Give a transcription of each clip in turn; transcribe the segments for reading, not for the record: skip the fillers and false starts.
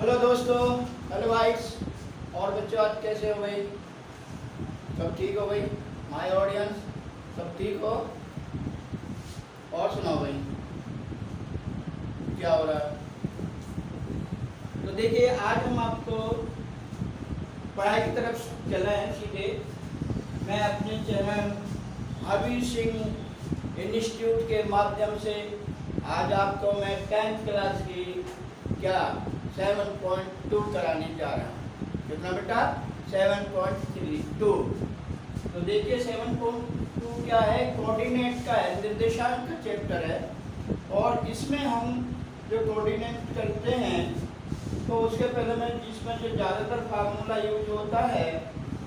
Hello दोस्तों, hello vice और बच्चों, आज कैसे हो भाई? सब ठीक हो भाई? माय ऑडियंस सब ठीक हो? और सुनाओ भाई, क्या हो रहा है? तो देखिए, आज हम आपको पढ़ाई की तरफ चले हैं सीधे। मैं अपने चैनल हरवीर सिंह इंस्टीट्यूट के माध्यम से आज आपको मैं 10th क्लास की क्या 7.2 कराने जा रहा हूँ। कितना बेटा? 7.32। तो देखिए 7.2 क्या है? कोऑर्डिनेट का है, निर्देशांक का चैप्टर है। और इसमें हम जो कोऑर्डिनेट करते हैं तो उसके पहले मैं इसमें जो ज़्यादातर फार्मूला यूज होता है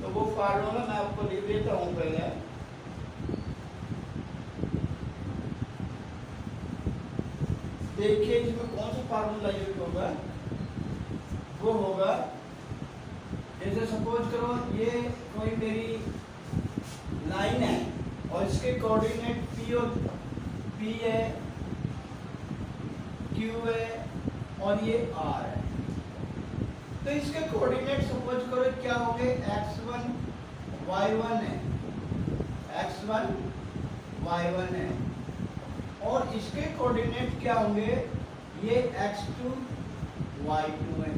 तो वो फार्मूला मैं आपको लिख देता हूँ पहले। देखिए इसमें कौन सा फार्मूला यूज होगा, वो होगा जैसे सपोज करो ये कोई मेरी लाइन है और इसके कोऑर्डिनेट पी है, क्यू है और ये आर है। तो इसके कोऑर्डिनेट सपोज करो क्या हो गए, x1 y1 है, x1 y1 है। और इसके कोऑर्डिनेट क्या होंगे, ये x2 y2 है।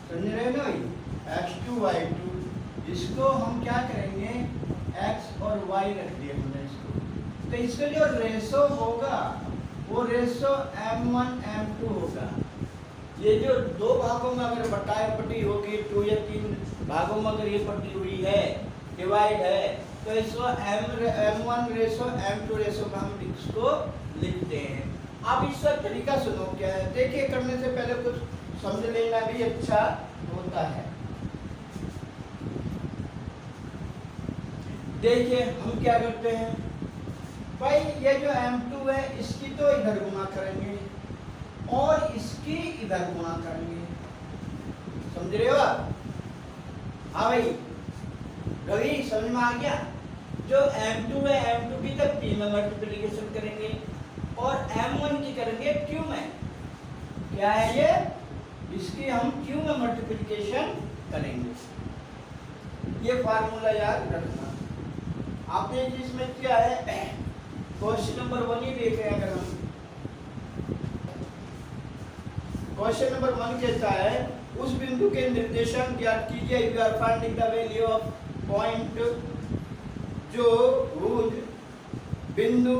समझ रहे ना भाई? x2 y2, इसको हम क्या करेंगे, x और y रख दिया हमने इसको। तो इसका जो रेशो होगा वो रेशो m1 m2 होगा। ये जो दो भागों में अगर बटी होगी, 2 या 3 भागों में अगर ये बटी हुई है, डिवाइड है, तो इसको m1 रेशो m2 रेशो का हम इसको लिखते हैं। अब इसका तरीका सुनो क्या है। देखिए, करने से पहले कुछ समझ लेना भी अच्छा होता है। देखिए हम क्या करते हैं भाई, ये जो m2 है इसकी तो इधर गुना करेंगे और इसकी इधर गुना करेंगे। समझ रहे हो आप? हाँ भाई, रवि समझ में आ गया? जो m2 है m2 की तब p में मल्टीप्लिकेशन करेंगे और m1 की करेंगे q में। क्या है ये? इसकी हम q में मल्टीप्लिकेशन करेंगे। ये फार्मूला याद रखना। आपने जिसमें क्या है, क्वेश्चन नंबर 1 ही देख रहे हैं। अगर हम क्वेश्चन नंबर 1 कहता है उस बिंदु के निर्देशांक ज्ञात कीजिए। You are finding the value of point जो भुज बिंदु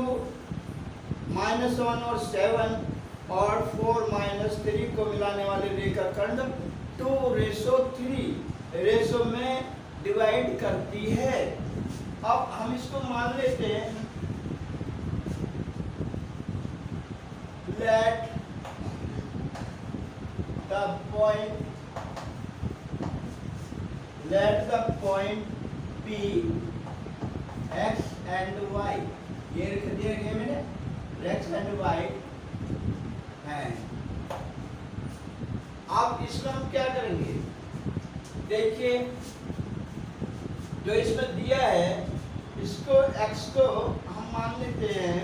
-1 और 7 और 4 -3 को मिलाने वाले रेखाखंड 2:3 रेशो में डिवाइड करती है। अब हम इसको मान लेते हैं, late the point P x and y, ये लिख दिया गया मैंने, x and y है। अब इसमें हम क्या करेंगे, देखिए जो इसमें दिया है इसको x को हम मान लेते हैं,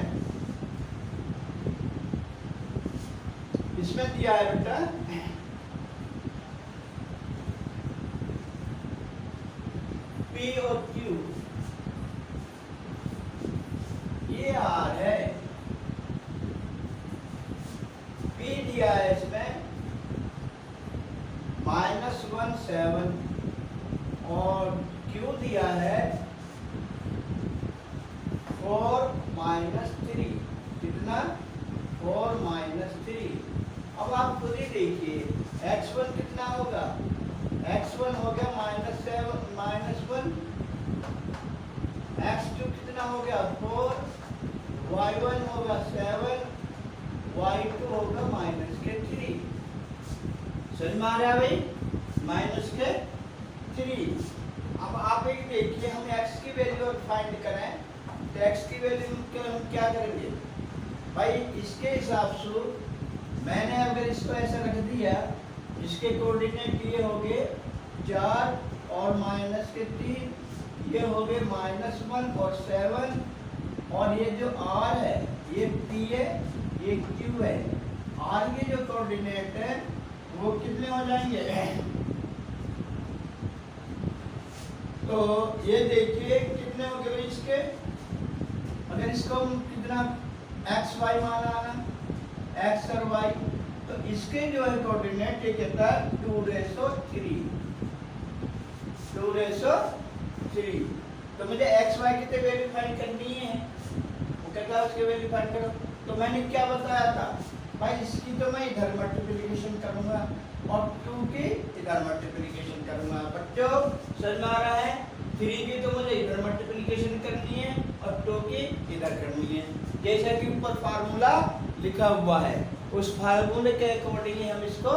इसमें दिया है बेटा P और Q, ये R है। P दिया है इसमें -1 7 और Q दिया है 4 -3। कितना? 4 -3। अब आप खुद ही देखिए x1 कितना होगा, x1 हो गया -7 -1, x2 कितना हो गया 4, y1 होगा 7, y2 होगा -3। समझ में आ रहा है भाई? -3। अब आप एक देखिए, हम x की वैल्यू फाइंड करें तो x की वैल्यू हम क्या करेंगे भाई, इसके हिसाब से मैंने अगर इसको ऐसा रख दिया, इसके कोऑर्डिनेट ये हो गए 4 और -3, ये हो गए -1 और 7, और ये जो r है ये p है, ये q है। r के जो कोऑर्डिनेट है वो कितने हो जाएंगे? तो ये देखिए कितने हो गए इसके, अगर इसको हम कितना एक्स वाई माना ना, एक्स और वाई, तो इसके जो है कोऑर्डिनेट ये कहता है 2⁻3। तो मुझे एक्स वाई कितने वैल्यू फाइंड करनी है, वो कहता है उसके वैल्यू फाइंड करो। तो मैंने क्या बताया था भाई, इसकी तो मैं इधर मल्टीप्लिकेशन करूंगा और 2 की इधर मल्टीप्लिकेशन करूंगा। बच्चों समझ में आ रहा है? 3 की तो मुझे इधर मल्टीप्लिकेशन करनी है और 2 की इधर करनी है, जैसा कि ऊपर फार्मूला लिखा हुआ है, उस फार्मूले के अकॉर्डिंग हम इसको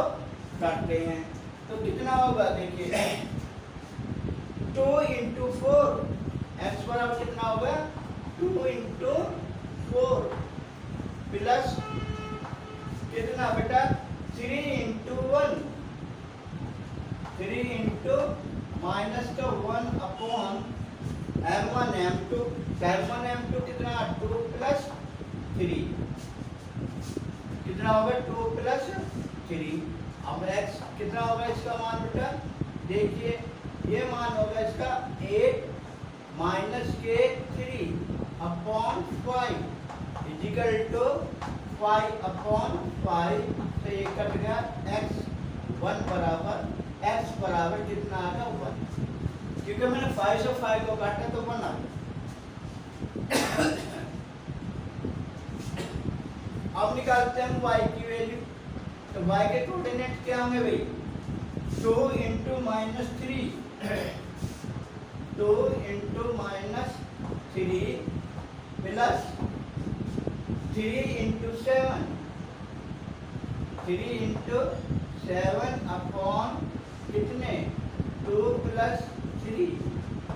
करते हैं। तो कितना होगा देखिए, 2 × 4, एक्स बराबर कितना होगा 2 × 4 प्लस कितना बेटा 3 × 1, 3 × माइनस का 1 upon m1 m2, m1 m2 कितना 2 + 3, कितना होगा 2 + 3। अब x कितना होगा इसका मान बेटा, देखिए ये मान होगा इसका 8 - के 3 अपॉन 5 इजिकल टू 5/5। तो ये कट गया x1 बराबर कितना आ गया 1, क्योंकि मैंने 5 से 5 को काटा तो 1 आ गया। अब निकालते हैं y की वैल्यू। तो y के कोऑर्डिनेट क्या होंगे भाई, 2 × -3, 2 × -3 प्लस 3 × 7, 3 × 7 अपॉन कितने 2 + 3।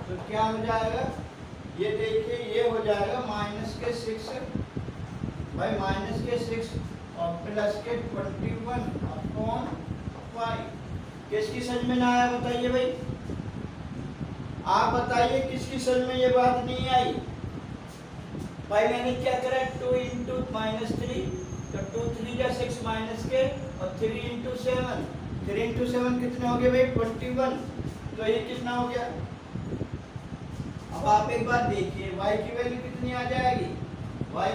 तो क्या हो जाएगा, ये देखिए ये हो जाएगा -6 भाई, -6 और प्लस के 21/5। किसकी समझ में ना आया बताइए भाई, आप बताइए किसकी समझ में ये बात नहीं आई भाई। मैंने क्या करा 2 × -3, तो 2 3 जा 6 माइनस के और 3 × 7, 3 × 7 कितने हो गए भाई 21। तो ये कितना हो गया। अब आप एक बार देखिए y की वैल्यू कितनी आ जाएगी, y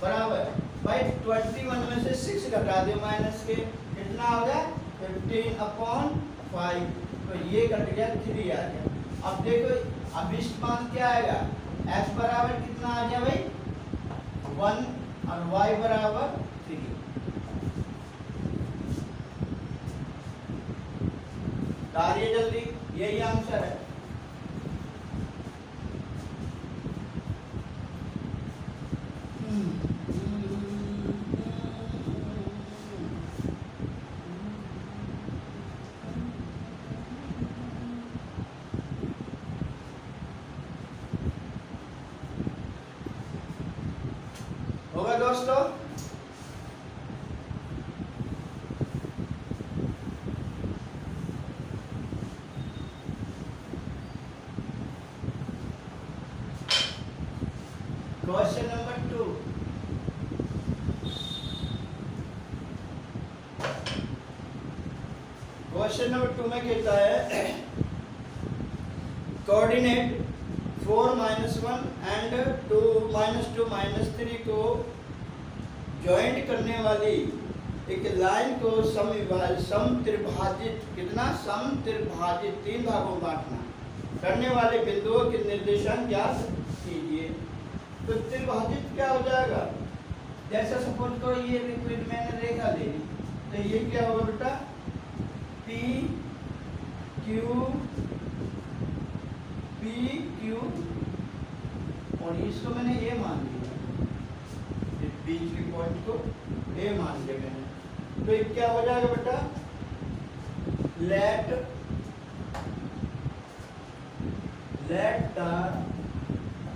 बराबर भाई 21 में से 6 घटा दो माइनस के, कितना हो गया 15/5। तो ये कट गया 3 आ गया। अब देखो अब इस मान क्या आएगा, x बराबर कितना आ गया भाई 1 और y बराबर 3। डालिए जल्दी, यही आंसर है। होगा दोस्तों, क्वेश्चन नंबर 2। क्वेश्चन नंबर 2 में कहता है कोऑर्डिनेट 4 - 1 एंड 2 - 3 को ज्वाइंट करने वाली एक लाइन को समत्रिभाजित कितना समत्रिभाजित 3 भागों में बांटना करने वाले बिंदुओं के निर्देशांक ज्ञात कीजिए। तो त्रिभाजित क्या हो जाएगा, जैसा सपोज करो ये मैंने रेखा ले ली, तो ये क्या होगा बेटा P Q और इसको मैंने A मान लिया, बीच के पॉइंट को A मान लिया मैंने। तो ये क्या हो जाएगा बेटा, let the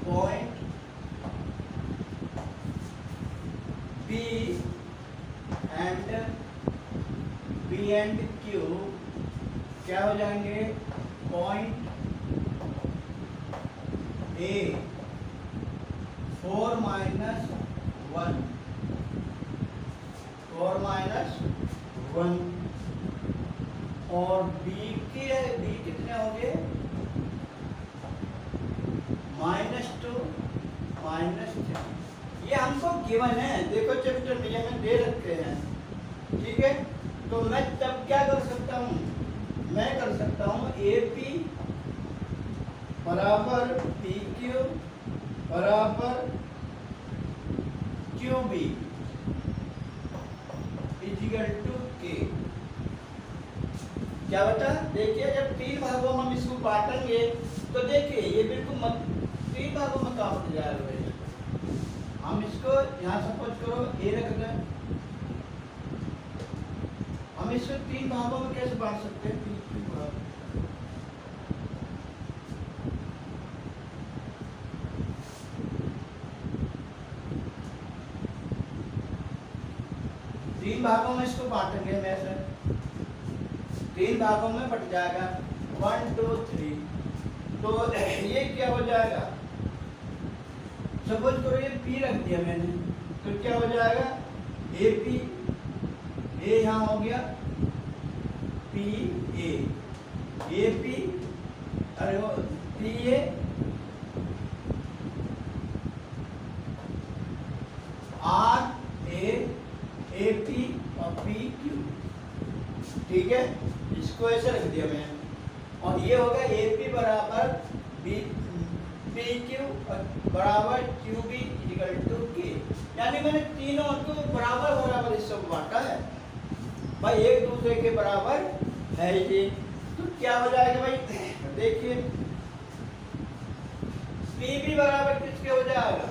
point P and Q क्या हो जाएंगे, पॉइंट A 4 - 1, 4 - 1 और बी कितने हो गए -2 -3। ये हमको गिवन है, देखो चैप्टर में हमें दे रखे हैं, ठीक है। तो मैं तब क्या कर सकता हूँ, मैं कर सकता हूँ AP बराबर PQ बराबर QB इक्वल टू K। क्या बता, देखिए जब 3 भागों में हम इसको बांटेंगे तो देखिए ये बिल्कुल 3 भागों में काम हो जाएगा। हम इसको यहाँ सपोज करो A रख दें, हम इसको 3 भागों में कैसे बांट सकते हैं, 3 भागों में इसको बांटेंगे, मैं से 3 भागों में बट जाएगा 1 2 3। तो ये क्या हो जाएगा, सपोज करो ये P रख दिया मैंने, तो क्या हो जाएगा AP, A यहाँ हो गया PA, AP अरे वो PA RA AP और PQ, ठीक है। इसको ऐसे रख दिया मैंने, और ये होगा AP बराबर PQ बराबर QB इक्वल टू K। यानी मैंने तीनों को बराबर बराबर इससे बांटा है भाई, एक दूसरे के बराबर है ये। तो क्या हो जाएगा भाई, देखिए PB बराबर किसके हो जाएगा,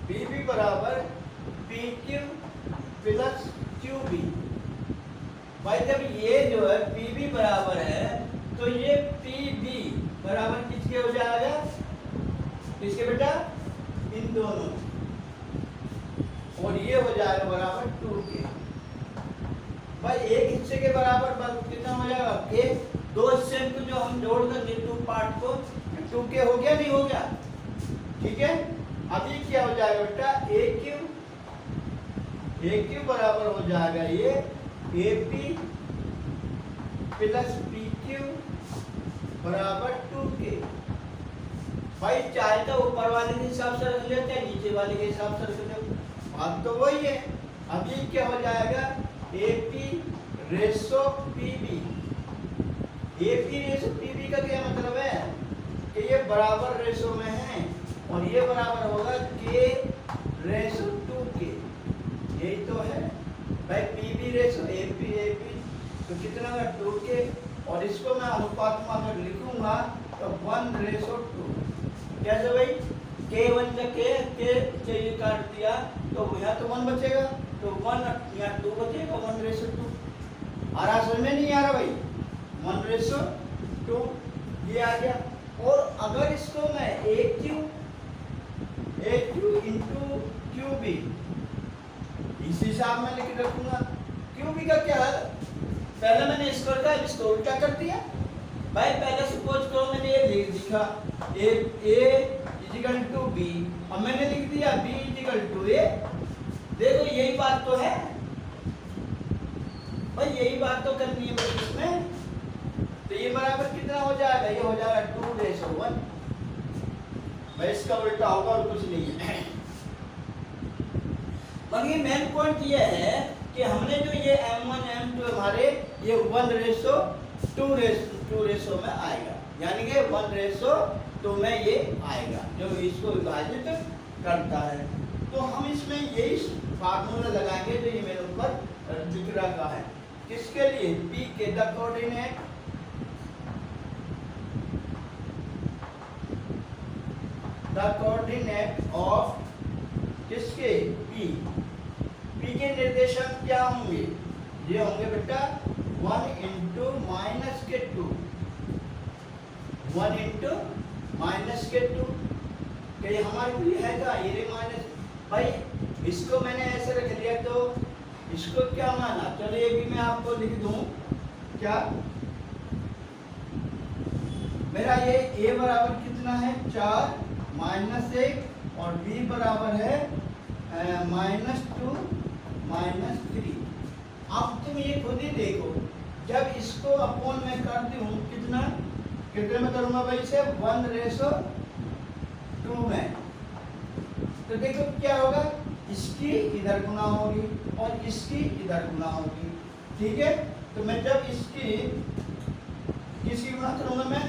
PB बराबर PQ प्लस QB। भाई जब ये जो है PB बराबर है तो ये PB बराबर किसके हो जाएगा, किसके बेटा, इन दोनों, और ये हो जाएगा बराबर 2 के। भाई एक हिस्से के बराबर कितना हो जाएगा के, दो हिस्से को जो हम जोड़ देंगे 2 पार्ट को, 2 के हो गया, नहीं हो गया, ठीक है। अभी क्या हो जाएगा बेटा, AQ बराबर हो जाएगा ये AP प्लस PQ बराबर 2K। भाई चाहे तो ऊपर वाले के हिसाब से रख लेते हैं, नीचे वाले के हिसाब से रख लेते हैं, बात तो वही है। अभी क्या हो जाएगा AP ratio PB। AP ratio PB का क्या मतलब है कि ये बराबर रेशो में है, और ये बराबर होगा K रेशो 2K, यही तो है भाई। PB रेशो AP तो कितना है 2K, और इसको मैं अनुपात में अगर लिखूंगा तो 1:2। कैसे भाई, K1 का K चाहिए काट दिया तो यहाँ तो 1 बचेगा, तो 1 यहाँ 2 बचेगा, 1:2। आ रहा, समझ में नहीं आ रहा भाई, 1:2 ये आ गया। और अगर इसको मैं AQ इंटू QB इस हिसाब में लिख रखूंगा। QB का क्या है, पहले मैंने इसको रखा, इसको उल्टा कर दिया भाई। पहले सपोज करो मैंने ये लिखा A इक्वल टू B, अब मैंने लिख दिया B इक्वल टू A। देखो यही बात तो है भाई, यही बात तो करनी है भाई इसमें। तो ये बराबर कितना हो जाएगा, ये हो जाएगा 2:1 भाई, इसका उल्टा होगा और कुछ नहीं है। मगर मेन पॉइंट ये है कि हमने जो ये M1 M2 हमारे ये 1:2 में आएगा, यानी कि 1:2 में ये आएगा जो इसको विभाजित करता है। तो हम इसमें यही फार्मूला लगाएंगे जो ये मेरे ऊपर दिख रहा है। किसके लिए, P के द कोऑर्डिनेट ऑफ किसके P के निर्देशांक क्या होंगे, ये होंगे बेटा 1 इंटू -2, 1 इंटू -2। ये हमारे लिए है क्या, ये माइनस भाई, इसको मैंने ऐसे रख लिया तो इसको क्या माना, चलो ये भी मैं आपको लिख दूं। क्या मेरा ये A बराबर कितना है 4 -1 और B बराबर है -2 -3। अब तुम ये खुद ही देखो, जब इसको अपॉन में कर दूं कितना कितने में करूंगा भाई इसे 1:2 में, तो देखो क्या होगा, इसकी इधर गुना होगी और इसकी इधर गुना होगी। ठीक है, तो मैं जब इसकी गुना करूंगा, मैं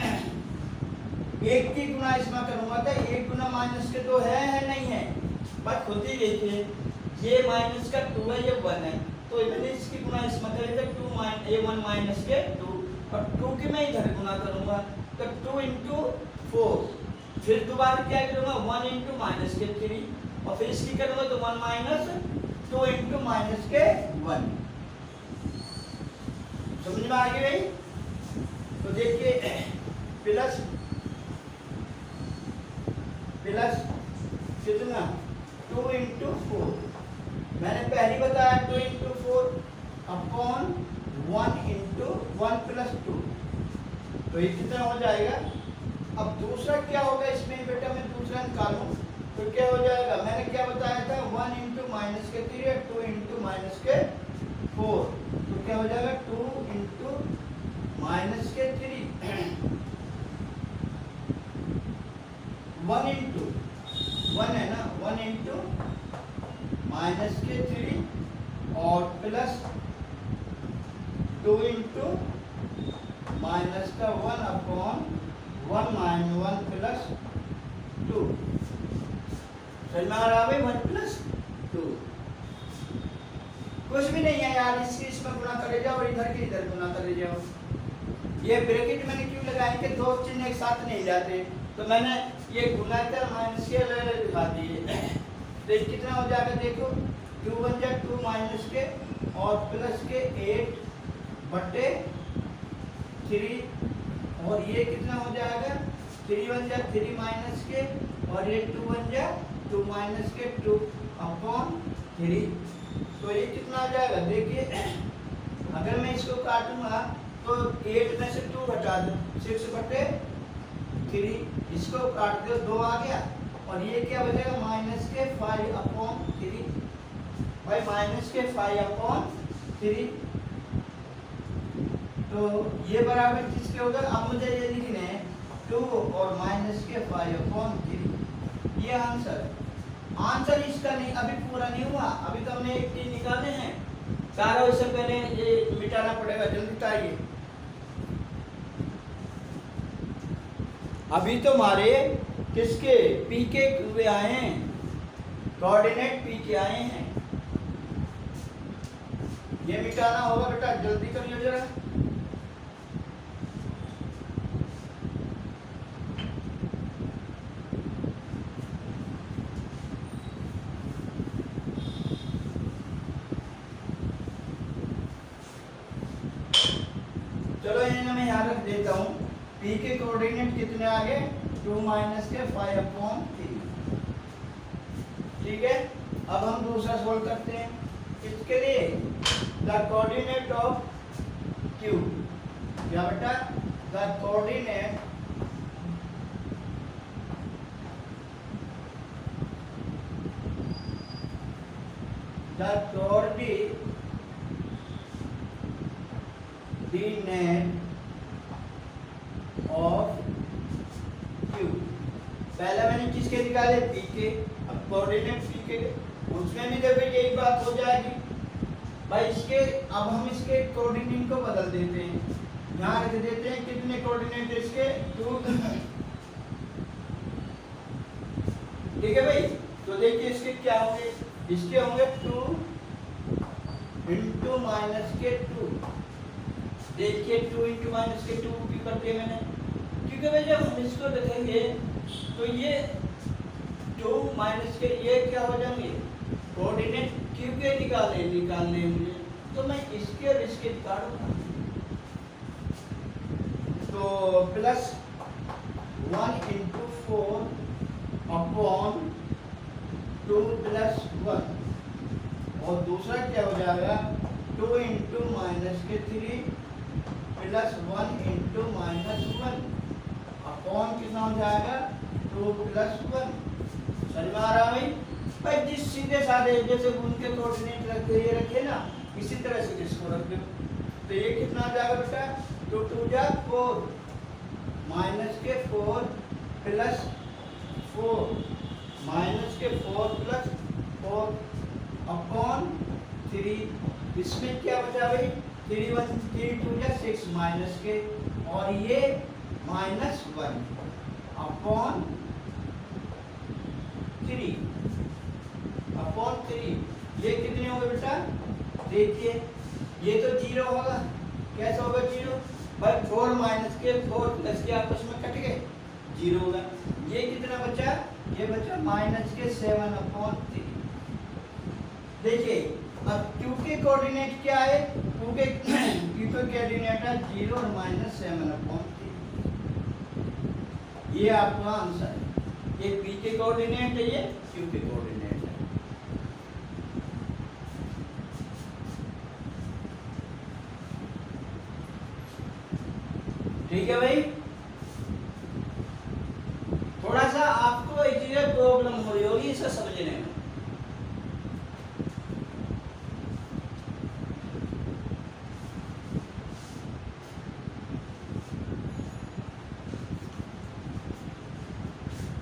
1 की गुना इसमें करूंगा तो 1 गुना -2 है नहीं है, बात होती देखिए ये -2 है ये 1 है, तो मैंने इसकी गुना इसमें करेगा 2 -1 -2 और 2 की मैं इधर गुना करूंगा तो 2 × 4, फिर दोबारा क्या करूंगा 1 × -3 और फिर इसकी करूंगा तो 1 - 2 × -1। समझ में आ गई भाई? तो देखिए प्लस कितना 2 × 4, मैंने पहले बताया 2 × 4 अपॉन 1 × 1 + 2, तो ये कितना हो जाएगा। अब दूसरा क्या होगा इसमें बेटा, मैं दूसरा निकालूं तो क्या हो जाएगा, मैंने क्या बताया था 1 × -3 और 2 × -4, तो क्या हो जाएगा 2 × -3 1 है ना, 1 × -3 और प्लस 2 × -1 अपॉन 1 - 1 + 2, समझ में आ रहा है 1 + 2, कुछ भी नहीं है यार, इसमें गुना करे जाओ और इधर के इधर गुना करे जाओ। ये ब्रैकेट मैंने क्यों लगाया कि दो चिन्ह एक साथ नहीं जाते, तो मैंने ये गुना कर माइनस के दिखा दिए। तो ये कितना हो जाएगा देखो, 2 × 1 = 2 माइनस के और प्लस के 8/3 और ये कितना हो जाएगा 3 × 1 = 3 माइनस के और ये 2 × 1 = 2 माइनस के 2 अपॉन 3, तो ये कितना आ जाएगा देखिए, अगर मैं इसको काटूंगा तो 8 में से 2 घटा दो 6/3, इसको काट दो 2 आ गया और ये क्या बचेगा -5/3 भाई, -5/3, तो ये बराबर किसके होगा। अब मुझे ये लिखने हैं 2 और -5/3, ये आंसर इसका नहीं, अभी पूरा नहीं हुआ, अभी तो हमने 1 3 निकाले हैं, सारा उससे पहले ये मिटाना पड़ेगा, जल्दी बताइए। अभी तो हमारे किसके पी के हुए आए हैं, कोऑर्डिनेट पी के आए हैं, ये मिटाना होगा बेटा, जल्दी करिए जरा। चलो ये मैं यहाँ रख देता हूँ, पी के कोऑर्डिनेट कितने आ गए 2 - 5/3, ठीक है। अब हम दूसरा सोल्व करते हैं, इसके लिए द कोऑर्डिनेट ऑफ क्यू, क्या बेटा, द कोऑर्डिनेट ऑफ क्यू, पहले मैंने किसके निकाले पी के, अब कोऑर्डिनेट पी के, उसमें भी देखो यही बात हो जाएगी भाई। इसके अब हम इसके कोऑर्डिनेट को बदल देते हैं, यहाँ रख देते हैं कितने कोऑर्डिनेट इसके 2, ठीक है भाई। तो देखिए इसके क्या होंगे, इसके होंगे 2 × -2, देखिए 2 × -2 क्यों करते हैं मैंने, क्योंकि भाई जब हम इसको देखेंगे तो ये 2 - के ये क्या हो जाएंगे कोऑर्डिनेट क्यू के निकालने होंगे, तो मैं इसके और इसके निकालूंगा, तो +1 × 4 अपॉन 2 + 1 और दूसरा क्या हो जाएगा 2 × -3 +1 × -1 अपॉन कितना हो जाएगा 2 + 1, समझ में आ रहा है भाई। जिस सीधे साधे जैसे उनके कोऑर्डिनेट रखे ये रखे ना, इसी तरह से इसको रख दो, तो ये कितना आ जाएगा बेटा, 2 2 जा 4 माइनस के 4 प्लस 4 माइनस के 4 प्लस 4 अपॉन 3। इसमें क्या बचा भाई, 3 1 3 2 जा 6 माइनस के, और ये -1 अपॉन 3 अपॉन 3। ये कितने होंगे बेटा, देखिए ये तो 0 होगा, कैसा होगा 0 भाई, 4 माइनस के 4 प्लस के आपस में कट गए, 0 होगा। ये कितना बचा, ये बचा माइनस के 7 अपॉन 3। देखिए अब q के कोऑर्डिनेट क्या है, q के कोऑर्डिनेट है 0 और -7 अपॉन 3। ये आपका आंसर है। ये p के कोऑर्डिनेट है, ये q के कोऑर्डिनेट है। ठीक है भाई, थोड़ा सा आपको एक चीज प्रॉब्लम हो रही होगी इसे समझने में।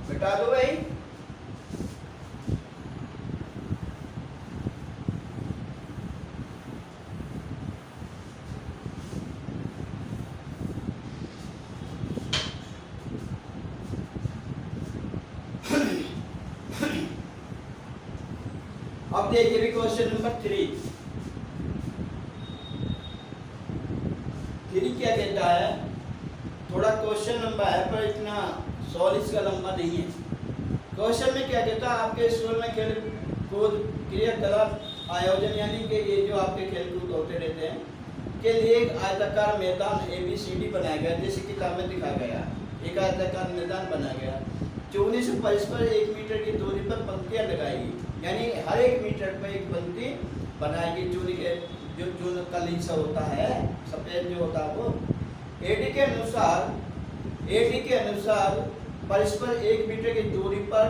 बता दो भाई, अब देखिए भी क्वेश्चन नंबर 3 क्या कहता है, थोड़ा क्वेश्चन लंबा है पर इतना सॉल्व इसका लंबा नहीं है। क्वेश्चन में क्या कहता है, आपके स्कूल में खेल कूद क्रियाकलाप आयोजन यानी कि ये जो आपके खेल कूद होते रहते हैं के लिए एक आयताकार मैदान ABCD बनाया गया, जैसे किताब में दिखाया गया। एक आयताकार मैदान बनाया गया, चौने से परस्पर 1 मीटर की दूरी पर पंक्तियां लगाएगी, यानी हर 1 मीटर पर एक पंक्ति बनाएगी। चूनी के जो चून का हिस्सा होता है सफेद जो होता है वो AD के अनुसार परस्पर 1 मीटर की दूरी पर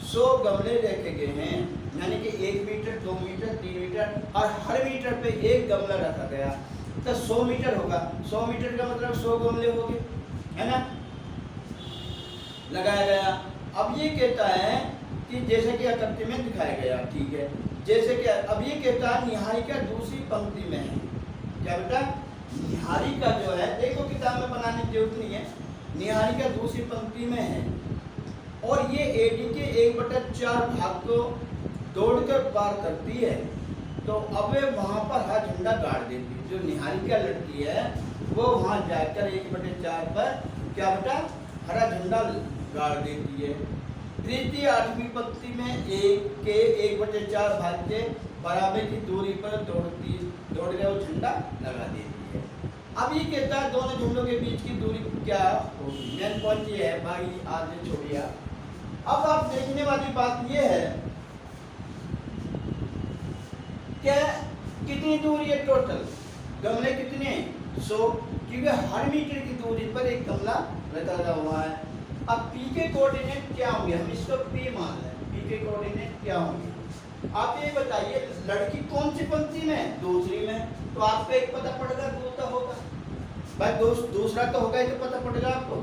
100 गमले रखे गए हैं, यानी कि 1 मीटर 2 मीटर 3 मीटर और हर मीटर पे एक गमला रखा गया, तो 100 मीटर होगा। 100 मीटर का मतलब 100 गमले हो गए, है ना, लगाया गया। अब ये कहता है कि जैसे कि आकृति में दिखाया गया, ठीक है, जैसे कि अब ये कहता है निहारिका दूसरी पंक्ति में है। क्या बेटा, निहारिका जो है, देखो किताब में बनाने की जरूरत नहीं है, निहारिका दूसरी पंक्ति में है और ये AD के 1/4 भाग को दौड़कर पार करती है, तो अब वहां पर हरा झंडा गाड़ देती है। जो निहारिका लड़की है वो वहां जाकर 1/4 पर क्या बेटा हरा झंडा गाड़ देती है। तृतीय 8वीं पंक्ति में 1 के 1/4 भाग के बराबर की दूरी पर दौड़ कर वो झंडा लगा देती है। अब ये कहता है दोनों झंडों के बीच की दूरी क्या होगी, मेन पॉइंट ये है भाई, आगे छोड़िए। अब आप देखने वाली बात ये है क्या कितनी दूरी है टोटल, गमले कितने 100, क्योंकि हर मीटर की दूरी पर एक गमला रखा हुआ है। अब P के कोऑर्डिनेट क्या होंगे, हम इसको P मान लें, P के कोऑर्डिनेट क्या होंगे, आप ये बताइए। लड़की कौन सी पंक्ति में, दूसरी में, तो आपको एक पता पड़ेगा, दो तो होगा भाई, दूसरा तो होगा ही तो पता पड़ेगा आपको।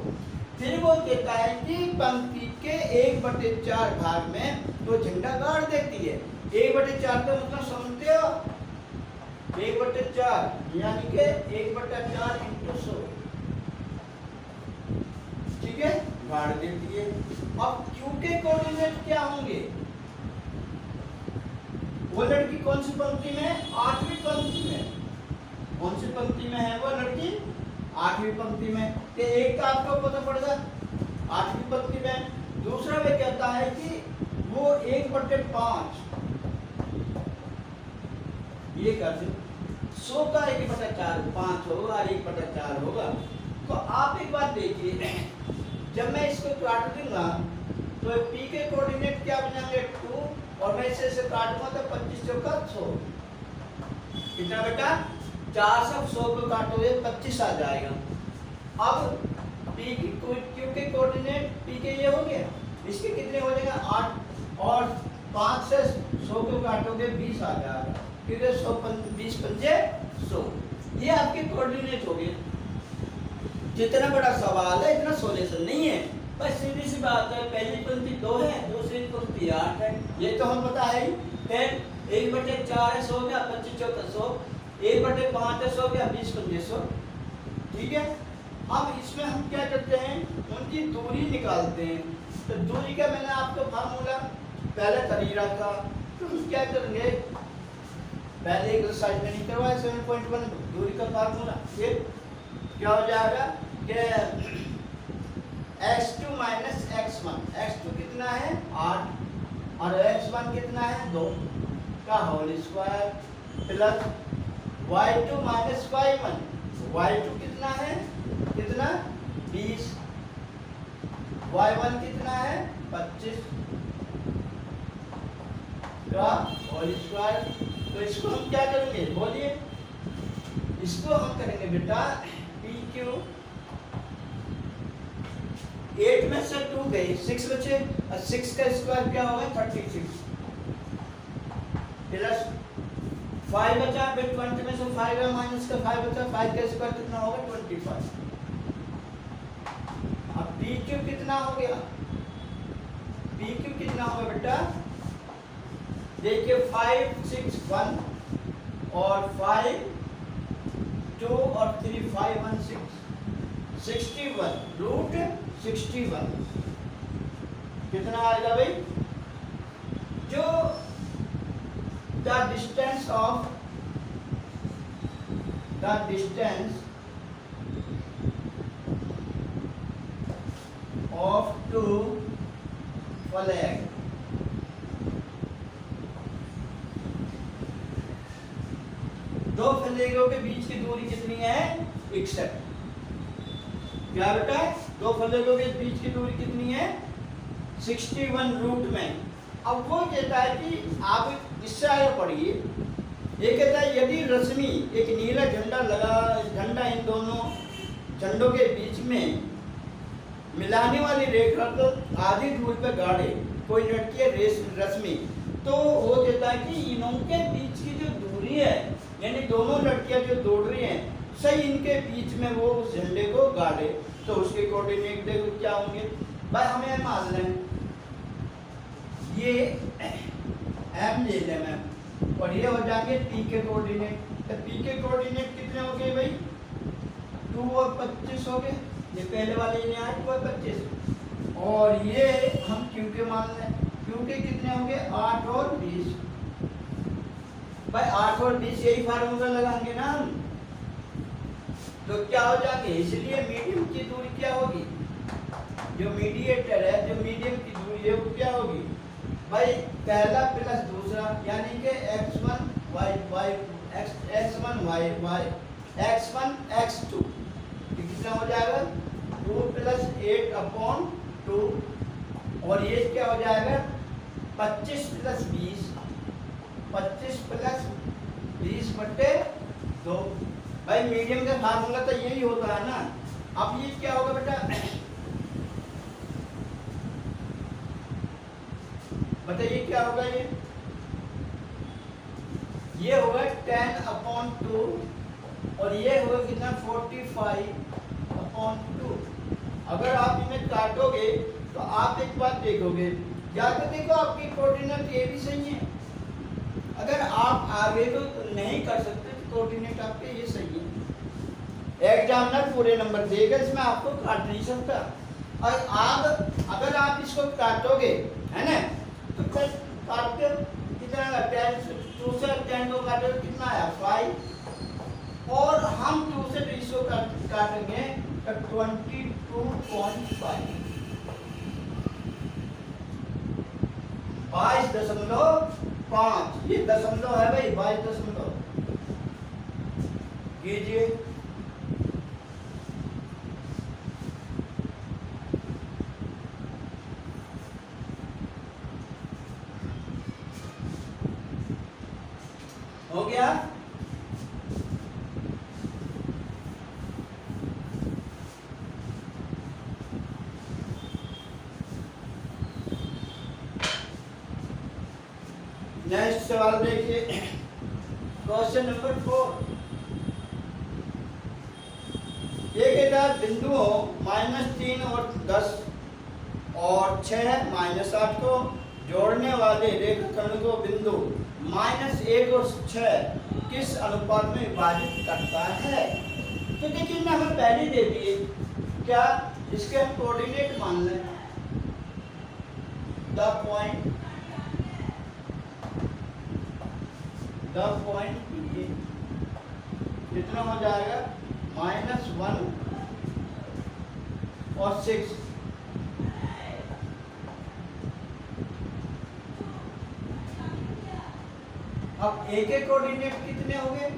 फिर वो कहता है कि पंक्ति के 1/4 भाग में तो झंडा गाड़ देती है। 1/4 का मतलब समझते हो, 1/4 यानी कि 1/4 × 100, ठीक है, गाड़ देती है। अब Q के कोऑर्डिनेट क्या होंगे, वो लड़की कौन सी पंक्ति में, 8वीं पंक्ति में, कौन सी पंक्ति में है वो लड़की, 8वीं पंक्ति में, तो एक का आपको पता पड़ेगा 8वीं पंक्ति में। दूसरा वे कहता है कि वो 1/5 ये कर दो, 100 का 1/4 5 होगा और 1/4 होगा। तो आप एक बात देखिए, जब मैं इसको काट दूंगा तो P के कोऑर्डिनेट क्या बनेंगे 2, और मैं इसे काटूंगा तो 25 चौका 100, कितना बेटा 400, 100 को काटोगे 25 आ जाएगा। अब P की Q के कोऑर्डिनेट P के ये हो गया, इसके कितने हो जाएगा 8, और 5 से 100 को काटोगे 20 आ जाएगा, क्योंकि 100 20 पंजे 100, ये आपके कोऑर्डिनेट हो गए। जितना बड़ा सवाल है इतना सॉल्यूशन नहीं है, बस सीधी सी बात है, पहली पंक्ति 2 है, दूसरी पंक्ति 8 है, ये तो हम पता है ही। फिर 1/4 है 100 गया, 25 चौका 100, 1/5 है 100 गया, 20 पंजे 100। ठीक है, अब इसमें हम क्या करते हैं, उनकी दूरी निकालते हैं। तो दूरी का मैंने आपको फार्मूला पहले तरीका था, तो हम क्या करेंगे, पहले एक्सरसाइज में नहीं करवाया 7.1 दूरी का फार्मूला। फिर क्या हो जाएगा कि x2 माइनस x1, x2 कितना है 8 और x1 कितना है 2 का whole square plus y2 minus y1, y2 कितना है, कितना 20, y1 कितना है 25 का होल स्क्वायर। तो इसको हम क्या करेंगे बोलिए, इसको हम करेंगे बेटा PQ, 8 में से 2 गए 6 बचे, और 6 का स्क्वायर क्या होगा 36 प्लस 5 बचा, फिर 20 में से 5 है माइनस का 5 बचा, 5 का स्क्वायर कितना होगा 25। अब PQ कितना हो गया, PQ कितना होगा बेटा, देखिए 5 6 1 और 5 2 और 3 5 1 6 61 रूट 61 कितना आएगा भाई, जो the distance of two flag, दो फ्लैगों के बीच की दूरी कितनी है 61। क्या बेटा, दो फ्लैगों के बीच की दूरी कितनी है 61 रूट में। अब वो कहता है कि आप इससे आगे पढ़िए, ये कहता है यदि रश्मि एक नीला झंडा लगा, झंडा इन दोनों झंडों के बीच में मिलाने वाली रेखा को आधी दूरी पर गाड़े कोई लड़की है रश्मि, तो वो कहता है कि इनों के बीच की जो दूरी है, यानी दोनों लड़कियां जो दौड़ रही हैं, सही इनके बीच में वो उस झंडे को गाड़े, तो उसके कोऑर्डिनेट देखो क्या होंगे भाई, हमें मान लें ये m ले लें मैं, और ये हो जाएंगे p के कोऑर्डिनेट। तो p के कोऑर्डिनेट कितने हो गए भाई 2 और 25 हो गए, ये पहले वाले ने आए 2 और 25, और ये हम q के मान लें, q के कितने होंगे 8 और 20। भाई 8 और 20 यही फार्मूला लगाएंगे ना हम, तो क्या हो जाएंगे, इसलिए मीडियम की दूरी क्या होगी, जो मीडिएटर है, जो मीडियम की दूरी है वो क्या होगी भाई, पहला प्लस दूसरा, यानी कि x1 y x1 y x1 x2 कितना हो जाएगा 2 प्लस 8/2, और ये क्या हो जाएगा 25 प्लस 20, 25 प्लस 20/2। भाई मीडियम का फार्मूला तो यही होता है ना। अब ये क्या होगा बेटा, बताइए क्या होगा, ये होगा 10/2, और ये होगा कितना 45/2। अगर आप इन्हें काटोगे तो आप एक बात देखोगे, या तो देखो आपकी कोऑर्डिनेट ये भी सही है, अगर आप आगे को नहीं कर सकते तो कोऑर्डिनेट आपके ये सही है। एग्जामिनर पूरे नंबर देगा, इसमें आपको काट नहीं सकता। और आप अगर आप इसको काटोगे है ना, तो फिर काटते कितना 10 2 से 10 को काटोगे कितना आया 5, और हम 2 से 20 को काटेंगे तो 22.5, 22.5, ये दशमलव है भाई, 22 कीजिए। हो गया, नेक्स्ट सवाल देखिए, क्वेश्चन नंबर 4। एक बेटा बिंदुओं -3 और 10 और 6 -8 को जोड़ने वाले रेखाखंड को बिंदु -1 और 6 किस अनुपात में विभाजित करता है? तो देखिए ना, हमें पहले दे दिए क्या, इसके हम कोऑर्डिनेट मान लें। द पॉइंट कितना हो जाएगा, -1 और 6। अब ए के कोऑर्डिनेट कितने हो गए,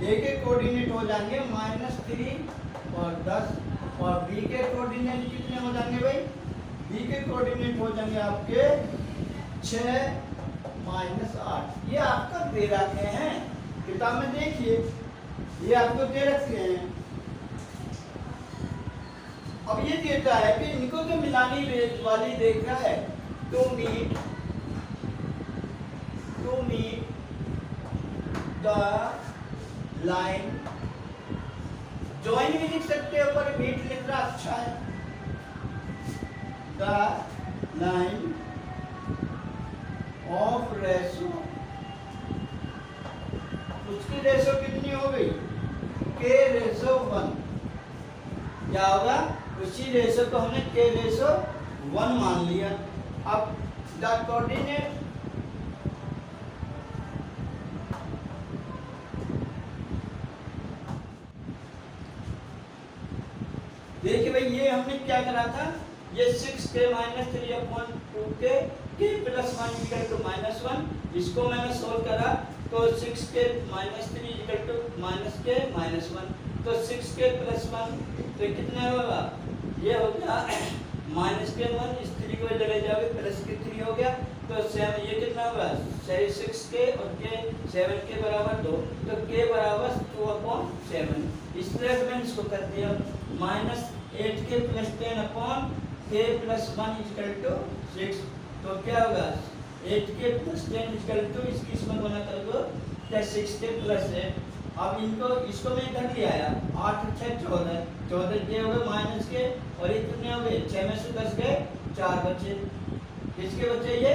ए के कोऑर्डिनेट हो जाएंगे -3 और 10 और बी के कोऑर्डिनेट कितने हो जाएंगे भाई, बी के कोऑर्डिनेट हो जाएंगे आपके 6 -8। ये आपका दे रखे हैं किताब में, देखिए ये आपको दे रखे हैं। अब ये देता है कि इनको जो मिलानी वाली रेखा है, to meet the line, join भी लिख सकते हो पर मीट लिखना अच्छा है। द लाइन ऑफ रेशो, उसकी रेशो कितनी हो गई, k/1। क्या होगा, उसी रेशो को हमने k/1 मान लिया। अब द कोऑर्डिनेट, देखिए भाई ये हमने क्या करा था, ये 6k - 3/2 k +1 = -1, इसको मैंने सोल्व करा तो 6k - 3 = -k -1, तो 6k + 1 तो कितना होगा, ये हो गया -k1, इस 3 को इधर ले जाओगे +3 हो गया, तो 7, ये कितना होगा 6k और k 7k = 2, तो k = 2/7। इस तरह से मैंने इसको कर दिया, -8k + 10/k + 1 = 6, तो क्या होगा 8k + 10 = इसकी इसमें गुना कर दो, क्या 6k + 8। अब इनको, इसको मैं इधर ले आया, 8 × 6 = 14, 14k हो गए -k और ये कितने हो गए, 6 में से 10 गए, 4 बचे। किसके बचे, ये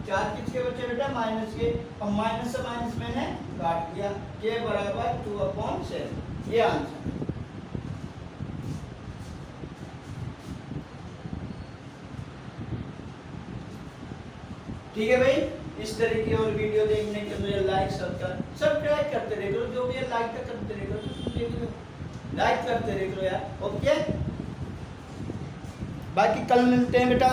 4 किसके बचे बेटा, -k, और माइनस से माइनस मैंने काट दिया, k = 2/7। ये आंसर। ठीक है भाई, इस तरह की और वीडियो देखने के लिए लाइक सब्सक्राइब करते रह करो, जो भी है लाइक करते रह करो, लाइक करते रह करो यार। ओके, बाकी कल मिलते हैं बेटा।